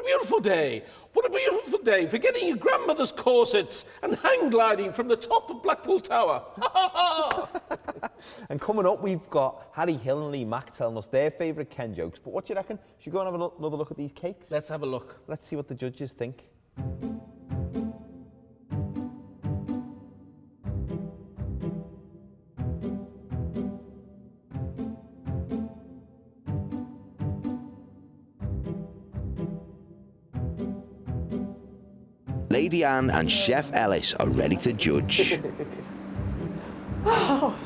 beautiful day. What a beautiful day for getting your grandmother's corsets and hang gliding from the top of Blackpool Tower. And coming up, we've got Harry Hill and Lee Mack telling us their favourite Ken jokes. But what do you reckon? Should we go and have another look at these cakes? Let's have a look. Let's see what the judges think. Lady Anne and Chef Ellis are ready to judge. Oh,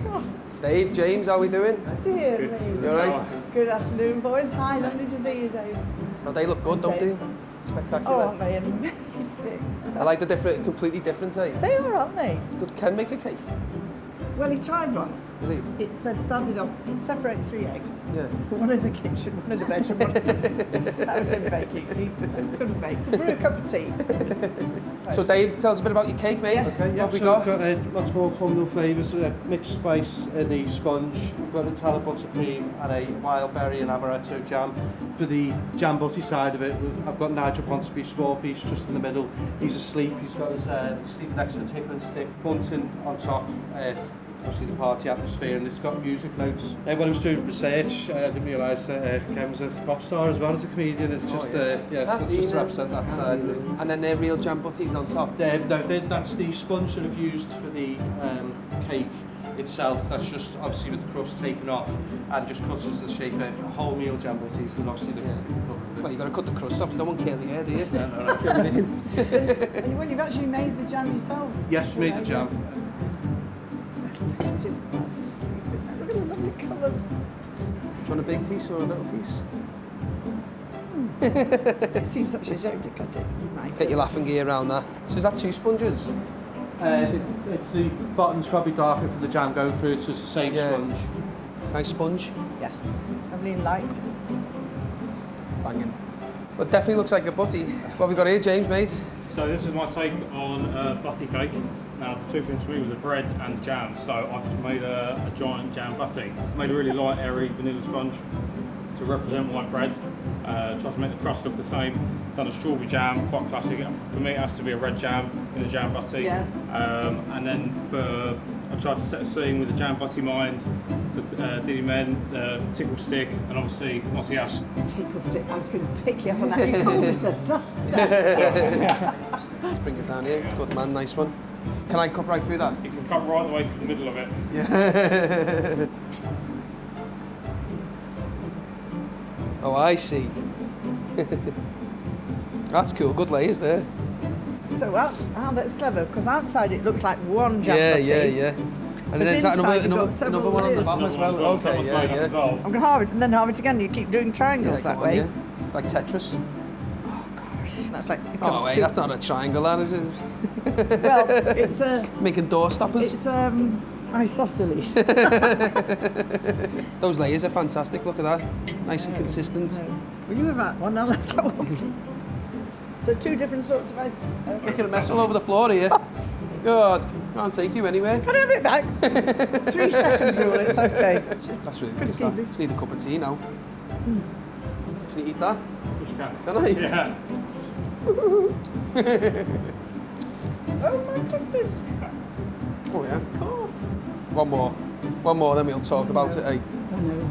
God. Dave, James, how are we doing? Dear You me. alright? Good afternoon, boys. Hi, lovely to see you, Dave. Well, they look good, don't they? Spectacular. Oh, aren't they amazing? I like the different, completely different, eh? They are, aren't they? Could Ken make a cake? Well, he tried once. Did he? It said, started off, separate 3 eggs. Yeah. One in the kitchen, one in the bedroom, one in the... That was him baking. He couldn't bake. Could brew a cup of tea. So Dave, tell us a bit about your cake, mate. Yeah. Okay, What yeah, have we so got? we've got lots of autumnal flavours, mixed spice in the sponge. We've got Nutella buttercream and a wild berry and amaretto jam. For the jam butty side of it, I've got Nigel Ponsonby's small piece just in the middle. He's asleep, he's got his sleeping next to a tickling stick, bunting on top. Obviously the party atmosphere, and it's got music notes. When I was doing research, I didn't realise that Ken was a pop star as well as a comedian. It's just, it's just to represent that side. And then they're real jam butties on top. That's the sponge that I've used for the cake itself. That's just obviously with the crust taken off and just cuts into the shape of wholemeal jam butties, because obviously Well, you've got to cut the crust off. You don't want curly hair, do you? Well, you've actually made the jam yourself. Yes, we made the jam. Look at him fast asleep. Look at the lovely colours. Do you want a big piece or a little piece? It seems such a joke to cut it. Get your laughing gear around that. So is that 2 sponges? It's the bottom's probably darker for the jam going through, so it's the same sponge. Nice sponge. Yes, lovely and light. Banging. Well, it definitely looks like a butty. What have we got here, James, mate? So this is my take on butty cake. Now the two things for me was the bread and the jam. So I've just made a giant jam butty. Made a really light, airy vanilla sponge to represent my bread. Tried to make the crust look the same. Done a strawberry jam, quite classic. For me it has to be a red jam in a jam butty. Yeah. And then I tried to set a scene with the jam butty mind, the Diddy Men, the tickle stick, and obviously Mossy Ash. Tickle stick, I was going to pick you up on that. You called it a duster. Let's bring it down here. Good man, nice one. Can I cut right through that? You can cut right the way to the middle of it. Yeah. Oh, I see. That's cool. Good layers there. So, that's clever, because outside it looks like one jam butty. Yeah. And then is that another one on the bottom as well? Okay, yeah. Well. I'm going to halve it, and then halve it again. You keep doing triangles that way. Like Tetris. Oh, gosh. That's like... Oh, wait, that's not a triangle, that is it? Well, it's a... Making door stoppers. It's, isosceles. Those layers are fantastic, look at that. Nice and consistent. No. Well, you have that one, I'll have that one. So 2 different sorts of ice. Making a mess all over the floor here. God, can't take you anywhere. Can I have it back? 3 second rule, it's okay. That's really nice, that. Just need a cup of tea now. Can you eat that? Push you can. Can I? Yeah. Oh my goodness. Oh yeah. Of course. One more, then we'll talk about it, eh? I know.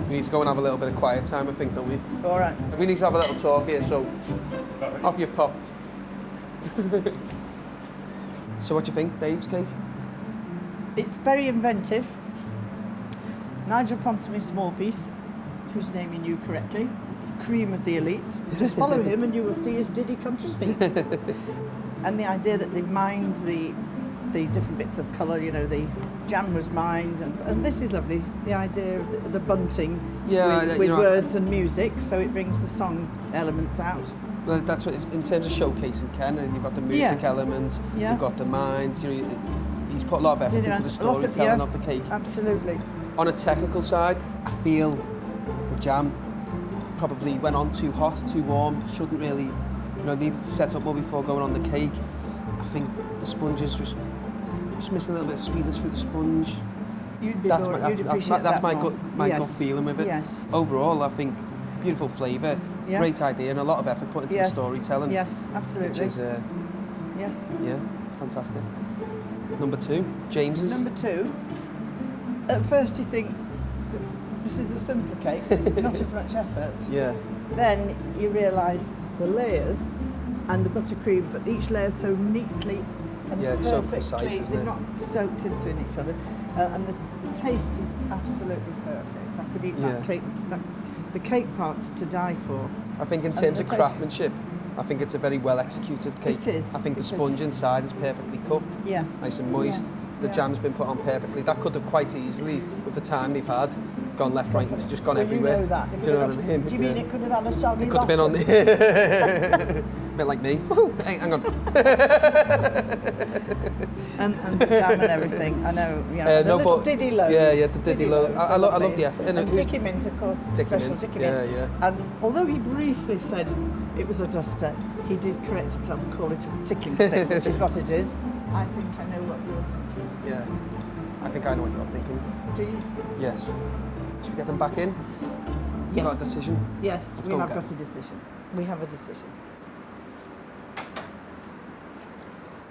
We need to go and have a little bit of quiet time, I think, don't we? All right. We need to have a little talk here, so off your pop. So what do you think, Dave's cake? It's very inventive. Nigel Ponsonby's small piece, whose name you knew correctly, cream of the elite. Just follow him and you will see his Diddy come to see. And the idea that they've mined the different bits of colour, you know, the jam was mined, and this is lovely, the idea of the bunting with words and music, so it brings the song elements out. Well, that's what, in terms of showcasing Ken, you've got the music element, you've got the mind, you know, he's put a lot of effort into the storytelling of the cake. Absolutely. On a technical side, I feel the jam probably went on too hot, too warm, shouldn't really, needed to set up more before going on the cake. I think the sponge is just missing a little bit of sweetness through the sponge. That's my gut feeling with it. Yes. Overall, I think beautiful flavour, Yes. great idea, and a lot of effort put into the storytelling. Yes, absolutely. Which is, yes. yeah, fantastic. Number 2, James's. Number 2, at first you think, this is a simple cake, not as much effort. Yeah. Then you realise the layers and the buttercream, but each layer so neatly and Yeah, it's so precise, isn't they're it? not soaked into each other. And the taste is absolutely perfect. I could eat that cake, the cake part's to die for. I think in And terms the of taste- craftsmanship, I think it's a very well executed cake. It is, I think the it is. sponge inside is perfectly cooked, Yeah. nice and moist. Yeah, The yeah. jam's been put on perfectly. That could have quite easily, with the time they've had, gone left, right, and it's just gone Well, everywhere. You know that. Do you know what I mean? Do you mean it could have had a soggy It could have been on bottom? the... a bit like me. Hey, hang on. and the jam and everything. I know. You know the no, little but- diddy loaves. yeah, the diddy loaves. I love lovely. the effort. And And who's- Dicky Mint, of course, Dicky special Mint, Dicky yeah, Mint. yeah. And although he briefly said it was a duster, he did correct himself and call it a tickling stick, which is what it is. I think I know what you're thinking. Yeah. I think I know what you're thinking. Do you? Yes. Should we get them back in? Yes. Got a decision? Yes, Let's we go have again. got a decision. We have a decision.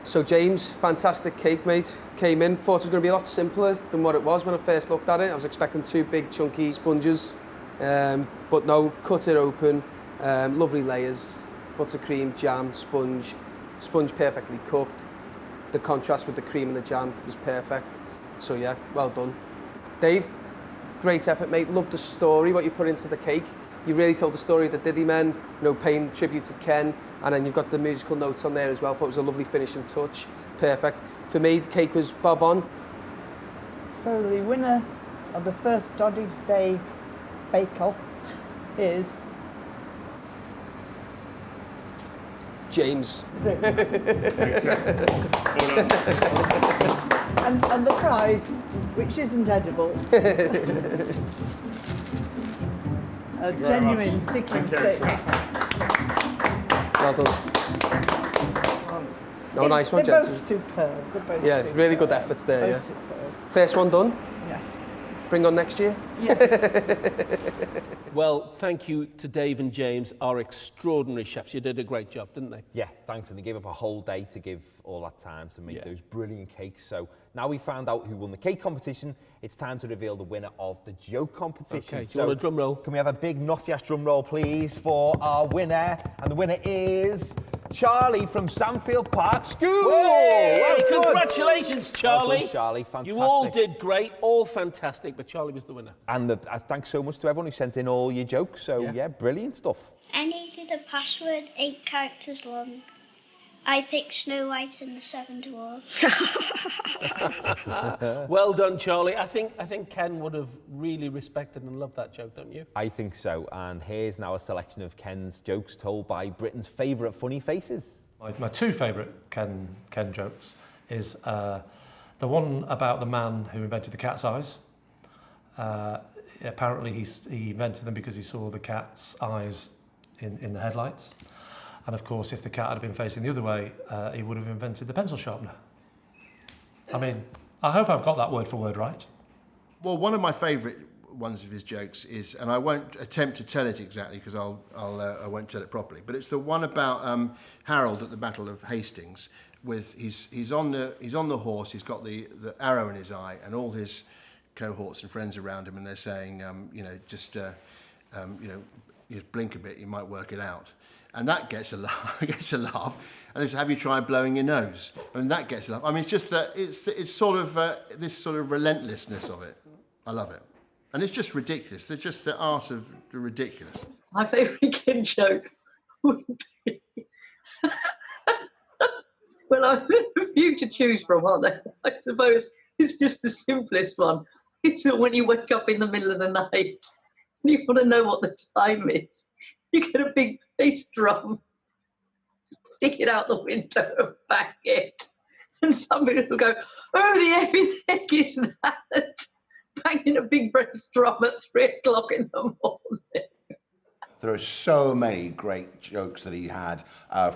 So James, fantastic cake, mate. Came in, thought it was going to be a lot simpler than what it was when I first looked at it. I was expecting 2 big chunky sponges, but no, cut it open, lovely layers, buttercream, jam, sponge perfectly cooked. The contrast with the cream and the jam was perfect. So yeah, well done. Dave, great effort, mate. Loved the story, what you put into the cake. You really told the story of the Diddy Men, you know, paying tribute to Ken, and then you've got the musical notes on there as well. Thought it was a lovely finishing touch. Perfect. For me, the cake was bob on. So the winner of the first Doddy's Day bake-off is James. and the prize, which isn't edible, a genuine tickling stick. Well done. No, nice one, They're gents. both superb. They're both Yeah, superb. really good efforts there, Both yeah. superb. First one done. Yes. Bring on next year. Well, thank you to Dave and James, our extraordinary chefs. You did a great job, didn't they? Yeah, thanks. And they gave up a whole day to give all that time to make those brilliant cakes. So now we found out who won the cake competition, it's time to reveal the winner of the joke competition. Okay, do you want a drum roll? Can we have a big naughty ass drum roll, please, for our winner? And the winner is Charlie from Sandfield Park School. Hey, Well done. congratulations, Charlie. Well done, Charlie. You all Fantastic. did great, all fantastic, but Charlie was the winner. And thanks so much to everyone who sent in all your jokes. So, yeah brilliant stuff. I needed a password 8 characters long. I picked Snow White and the 7 Dwarfs. Well done, Charlie. I think Ken would have really respected and loved that joke, don't you? I think so. And here's now a selection of Ken's jokes told by Britain's favourite funny faces. My 2 favourite Ken jokes is the one about the man who invented the cat's eyes. Apparently he invented them because he saw the cat's eyes in the headlights. And of course, if the cat had been facing the other way, he would have invented the pencil sharpener. I mean, I hope I've got that word for word right. Well, one of my favourite ones of his jokes is, and I won't attempt to tell it exactly because I won't tell it properly, but it's the one about Harold at the Battle of Hastings. With he's on the horse, he's got the arrow in his eye, and all his cohorts and friends around him, and they're saying, just blink a bit, you might work it out. And that gets a laugh. And they say, have you tried blowing your nose? And that gets a laugh. I mean, it's just that it's sort of this sort of relentlessness of it. I love it, and it's just ridiculous. It's just the art of the ridiculous. My favourite kid joke would be, well, I've a few to choose from, aren't there? I suppose it's just the simplest one. It's that when you wake up in the middle of the night and you want to know what the time is, you get a big bass drum, stick it out the window and bang it. And somebody will go, oh, the effing heck is that? Banging a big bass drum at 3 o'clock in the morning. There are so many great jokes that he had,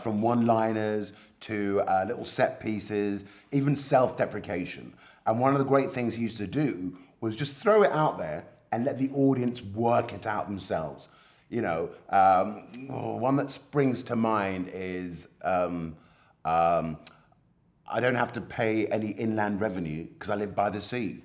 from one-liners to little set pieces, even self-deprecation. And one of the great things he used to do was just throw it out there and let the audience work it out themselves. You know, one that springs to mind is I don't have to pay any inland revenue because I live by the sea.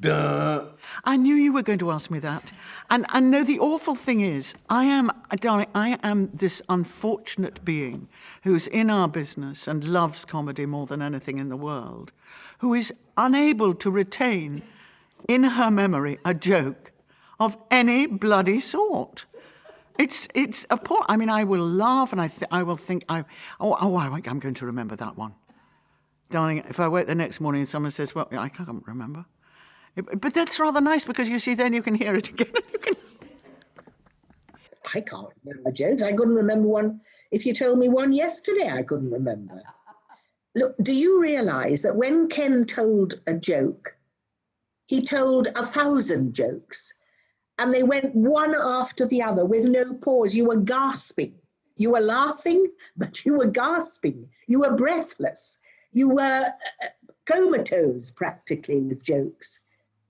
Duh. I knew you were going to ask me that. And no, the awful thing is, darling, I am this unfortunate being who's in our business and loves comedy more than anything in the world, who is unable to retain in her memory a joke of any bloody sort. It's appalling. I mean, I will laugh and I will think, I'm going to remember that one. Darling, if I wake the next morning and someone says, well, I can't remember. But that's rather nice because you see, then you can hear it again. I can't remember jokes. I couldn't remember one. If you told me one yesterday, I couldn't remember. Look, do you realise that when Ken told a joke, he told 1,000 jokes, and they went one after the other with no pause. You were gasping. You were laughing, but you were gasping. You were breathless. You were comatose practically with jokes.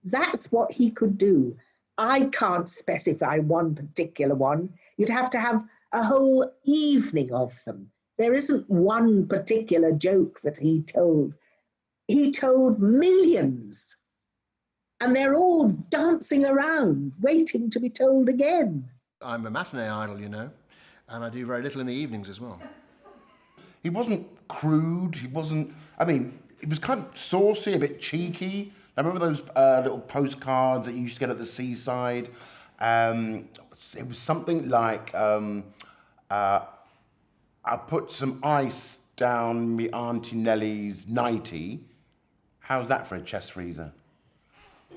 That's what he could do. I can't specify one particular one. You'd have to have a whole evening of them. There isn't one particular joke that he told. He told millions, and they're all dancing around, waiting to be told again. I'm a matinee idol, you know, and I do very little in the evenings as well. He wasn't crude, he wasn't, I mean, he was kind of saucy, a bit cheeky. I remember those little postcards that you used to get at the seaside. It was something like, I put some ice down me Auntie Nellie's nightie. How's that for a chest freezer?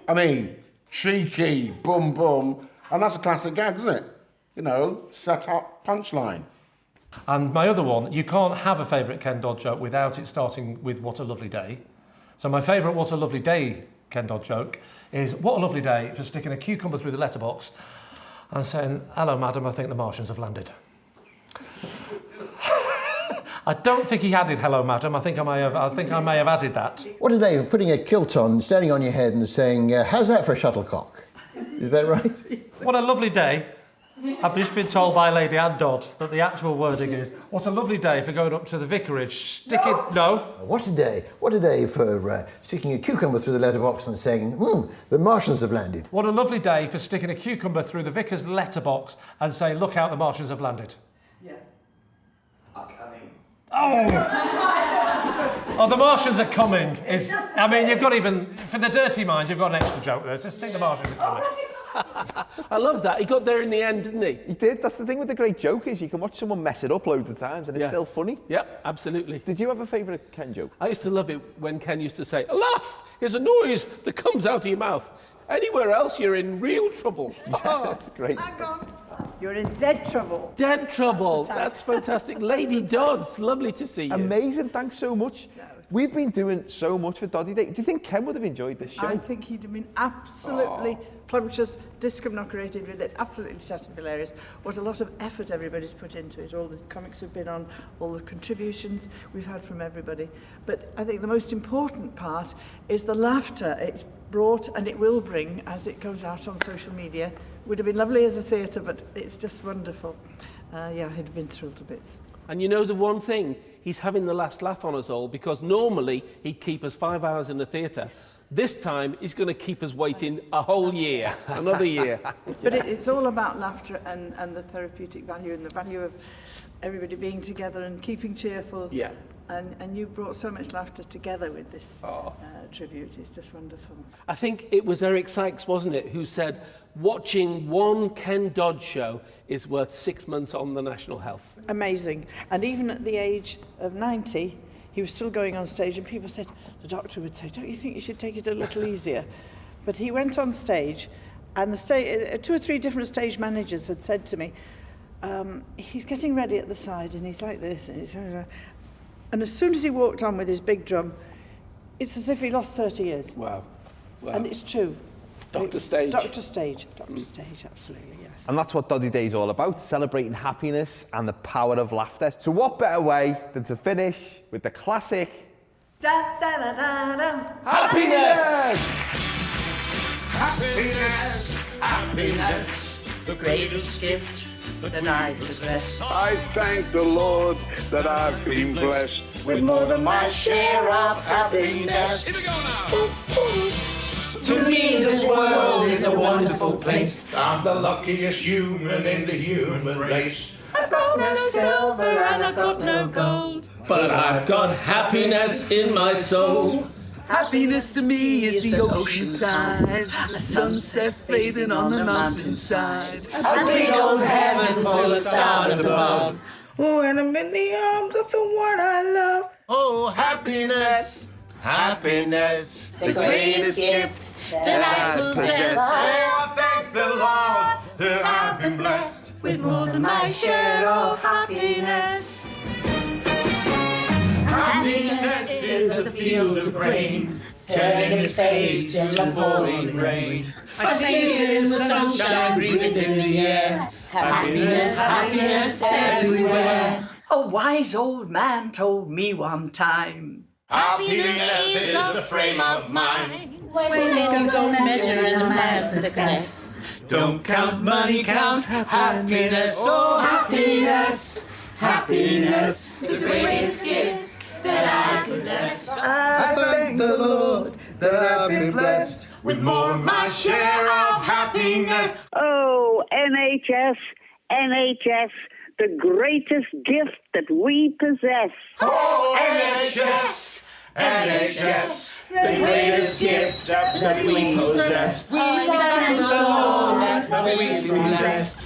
I mean, cheeky, boom, boom. And that's a classic gag, isn't it? You know, set up punchline. And my other one, you can't have a favourite Ken Dodd joke without it starting with "What a lovely day." So my favourite "What a lovely day" Ken Dodd joke is, "What a lovely day for sticking a cucumber through the letterbox and saying, 'Hello, madam, I think the Martians have landed.'" I don't think he added "Hello, madam." I think I may have added that. What a day of putting a kilt on, standing on your head and saying, "How's that for a shuttlecock?" Is that right? What a lovely day. I've just been told by Lady Anne Dodd that the actual wording is, "What a lovely day for going up to the vicarage, sticking..." No. What a day. What a day for sticking a cucumber through the letterbox and saying, the Martians have landed. What a lovely day for sticking a cucumber through the vicar's letterbox and saying, "Look out, the Martians have landed." Yeah. Oh, the Martians are coming. I mean, you've got even, for the dirty mind, you've got an extra joke there. Just think the Martians are coming. I love that. He got there in the end, didn't he? He did. That's the thing with the great joke is you can watch someone mess it up loads of times and it's still funny. Yeah, absolutely. Did you have a favourite Ken joke? I used to love it when Ken used to say, "A laugh is a noise that comes out of your mouth. Anywhere else, you're in real trouble." That's great. Hang on. You're in dead trouble. Dead trouble. That's fantastic. Lady Dodds, lovely to see you. Amazing. Thanks so much. We've been doing so much for Doddy Day. Do you think Ken would have enjoyed this show? I think he'd have been absolutely plumptious, discriminated with it, absolutely shattered hilarious. What a lot of effort everybody's put into it. All the comics have been on, all the contributions we've had from everybody. But I think the most important part is the laughter it's brought and it will bring as it goes out on social media. Would have been lovely as a theatre, but it's just wonderful. Yeah, he'd have been thrilled to bits. And you know the one thing? He's having the last laugh on us all, because normally he'd keep us 5 hours in the theatre. This time he's going to keep us waiting a whole year, another year. But it's all about laughter and the therapeutic value and the value of everybody being together and keeping cheerful. Yeah. And you brought so much laughter together with this tribute. It's just wonderful. I think it was Eric Sykes, wasn't it, who said, watching one Ken Dodd show is worth 6 months on the National Health. Amazing. And even at the age of 90, he was still going on stage, and people said, the doctor would say, "Don't you think you should take it a little easier?" But he went on stage, and the 2 or 3 different stage managers had said to me, he's getting ready at the side, and he's like this, and as soon as he walked on with his big drum, it's as if he lost 30 years. Wow. And it's true. Dr. Stage. Dr. Stage, absolutely, yes. And that's what Doddy Day is all about, celebrating happiness and the power of laughter. So what better way than to finish with the classic... Da, da, da, da, da. Happiness! Happiness! Happiness, the greatest gift that I possess. I thank the Lord that I've been blessed With more than my share of happiness. Here we go now. To me, this world is a wonderful place. I'm the luckiest human in the human race. I've got no silver and I've got no gold, But I've got happiness in my soul. happiness to me is the ocean tide, a sunset fading on the mountainside, A big old heaven full of stars above. Oh, and I'm in the arms of the one I love. Oh, happiness, happiness, the greatest gift that I possess. Oh, I thank the Lord that I've been blessed with more than my share of happiness. Happiness is the field of grain, turning its face into falling rain. I see it in the sunshine, breathe it in the air. Happiness, happiness everywhere. A wise old man told me one time, Happiness is the frame of mind. when you don't measure a man's success, Don't count money, count happiness. Oh, happiness, happiness, the greatest gift that I possess. I thank the Lord that I've been blessed with more of my share of happiness. Oh, NHS, NHS, the greatest gift that we possess. Oh, NHS, NHS, the greatest gift that we possess. We thank the Lord that we've been blessed